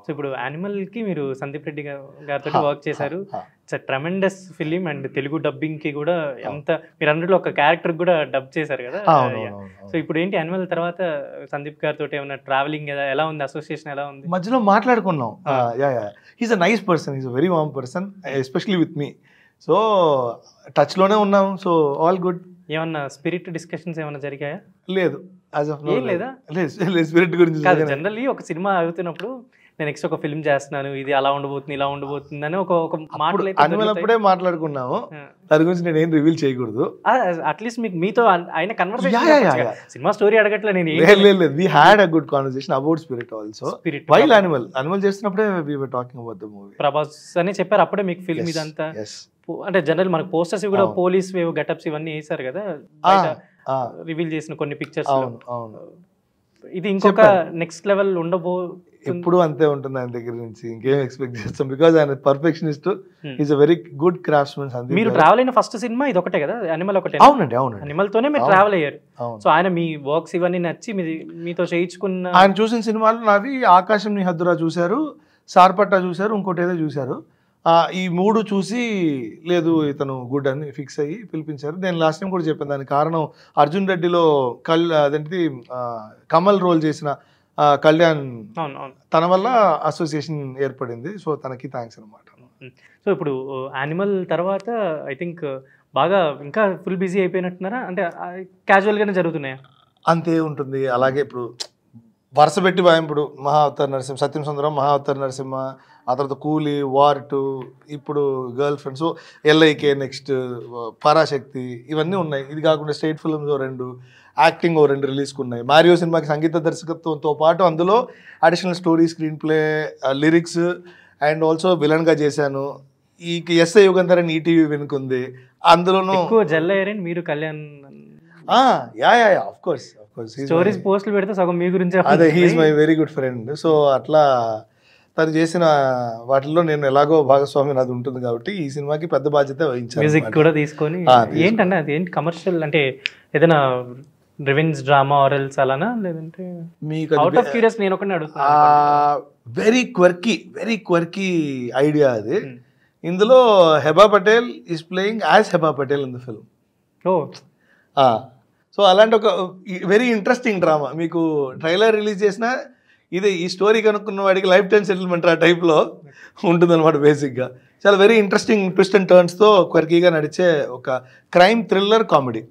So ఇప్పుడు యానిమల్కి మీరు సందీప్ రెడ్డి గారితో వర్క్ చేశారు. It's tremendous film and Telugu డబ్బింగ్కి కూడా ఎంత మీరు అందులో ఒక క్యారెక్టర్ కూడా డబ్ చేశారు కదా. సో ఇప్పుడు ఏంటి యానిమల్ తర్వాత సందీప్ గారితో ఏమైనా ట్రావెలింగ్ ఎలా ఉంది, అసోసియేషన్ ఎలా ఉంది? మధ్యలో మాట్లాడుకున్నాం. He's a nice person, he's a very warm person, especially with me. So టచ్లోనే ఉన్నాం. So all good. ఏమన్నా స్పిరిట్ డిస్కషన్స్ ఏమైనా జరిగాయా? లేదు, ఏం లేదా? స్పిరిట్ గురించి జనరల్లీ ఒక సినిమా అవుతున్నప్పుడు నేను నెక్స్ట్ ఒక ఫిల్మ్ చేస్తున్నాను, ఇది అలా ఉండబోతుంది ఇలా ఉండబోతుంది అని ఒక మాటలు అప్పుడే మాట్లాడుకున్నాము. దాని గురించి నేను ఏం రివీల్ చేయకూడదు. అట్లీస్ట్ మీకు మీతో ఆయన కన్వర్సేషన్, సినిమా స్టోరీ అడగట్లే నేను. లేదు, we had a good conversation about Spirit also. While Animal చేస్తున్నప్పుడే we were talking about the movie. Prabhas అని చెప్పారు అప్పుడే మీకు ఫిల్మ్ ఇదంతా. అంటే జనరల్ మనకు పోస్టర్స్ కూడా పోలీస్ వేవ్ గెటప్స్ ఇవన్నీ వేసారు కదా, రివీల్ చేసిన కొన్ని పిక్చర్స్. ఇది ఇంకొక నెక్స్ట్ లెవెల్ ఉండబో. ఎప్పుడు అంతే ఉంటుంది ఆయన దగ్గర నుంచి, ఇంకేం ఎక్స్పెక్ట్ చేస్తాం. బికాజ్ ఆయన perfectionist, is a very good craftsman. మీరు ట్రావెల్ అయిన ఫస్ట్ సినిమా ఇది ఒకటే కదా, యానిమల్ ఒకటే? అవునండి. యానిమల్ తోనే మీరు ట్రావెల్ అయ్యారు. సో ఆయన మీ వర్క్స్ ఇవన్నీ నచ్చి మీతో చేయించుకున్న. ఆయన చూసిన సినిమాలు నావి ఆకాశం నీ హద్దురా చూశారు, సార్పట్టా చూశారు, ఇంకోటి ఏదో చూశారు. ఈ మూడు చూసి లేదు ఇతను గుడ్ అని ఫిక్స్ అయ్యి పిలిపించారు. నేను లాస్ట్ టైం కూడా చెప్పాను, దానికి కారణం అర్జున్ రెడ్డిలో అదేంటి కమల్ రోల్ చేసిన కళ్యాణ్, తన వల్ల అసోసియేషన్ ఏర్పడింది. సో తనకి థ్యాంక్స్ అనమాట. సో ఇప్పుడు యానిమల్ తర్వాత ఐ థింక్ బాగా ఇంకా ఫుల్ బిజీ అయిపోయినట్టున్నారా? అంటే క్యాజువల్గానే జరుగుతున్నాయా? అంతే ఉంటుంది. అలాగే ఇప్పుడు వరుస పెట్టి ఇప్పుడు మహా అవతార్ నరసింహ, సత్యం సుందరం, మహా అవతార్ నరసింహ, ఆ తర్వాత కూలీ, వార్ 2, ఇప్పుడు girl friend, so LIK, next Parashakti, ఇవన్నీ ఉన్నాయి. ఇది కాకుండా స్టేట్ ఫిల్మ్స్ 2, యాక్టింగ్ 2 రిలీజ్కి ఉన్నాయి. మారియో సినిమాకి సంగీత దర్శకత్వంతో పాటు అందులో additional story, screen play, lyrics and also విలన్గా చేశాను. ఈ ఎస్ఐ యుగంధర్ అని ఈటీవీ వెనుకుంది, అందులోనూ జల్లయ్యారని మీరు కళ్యాణ్. ఆఫ్ కోర్స్ స్టోరీస్ పోస్టులు పెడితే సగం మీ గురించి. అదే, he is my very good friend. So అట్లా తను చేసిన వాటిల్లో నేను ఎలాగో భాగస్వామి నాది ఉంటుంది కాబట్టి ఈ సినిమాకి పెద్ద బాధ్యత వహించాను. మ్యూజిక్ కూడా తీసుకొని. ఏంటంటే అది ఏంటి కమర్షియల్, అంటే ఏదైనా రివెంజ్ డ్రామా ఆరల్స్ అలానా, లేదంటే మీకు అవుట్ ఆఫ్ క్యూరియస్ నేను ఒకటి అడుగుతాను. వెరీ క్వర్కీ ఐడియా అది. ఇందులో Heba Patel is playing as Heba Patel in the film. So అలాంటి ఒక వెరీ ఇంట్రెస్టింగ్ డ్రామా. మీకు ట్రైలర్ రిలీజ్ చేసినా ఇది ఈ స్టోరీ కనుక్కున్న వాడికి లైఫ్ టైం సెటిల్మెంట్ ఆ టైప్లో ఉంటుందన్నమాట. బేసిక్గా చాలా వెరీ ఇంట్రెస్టింగ్ ట్విస్ట్ అండ్ టర్న్స్తో క్వర్కీగా నడిచే ఒక క్రైమ్ థ్రిల్లర్ కామెడీ.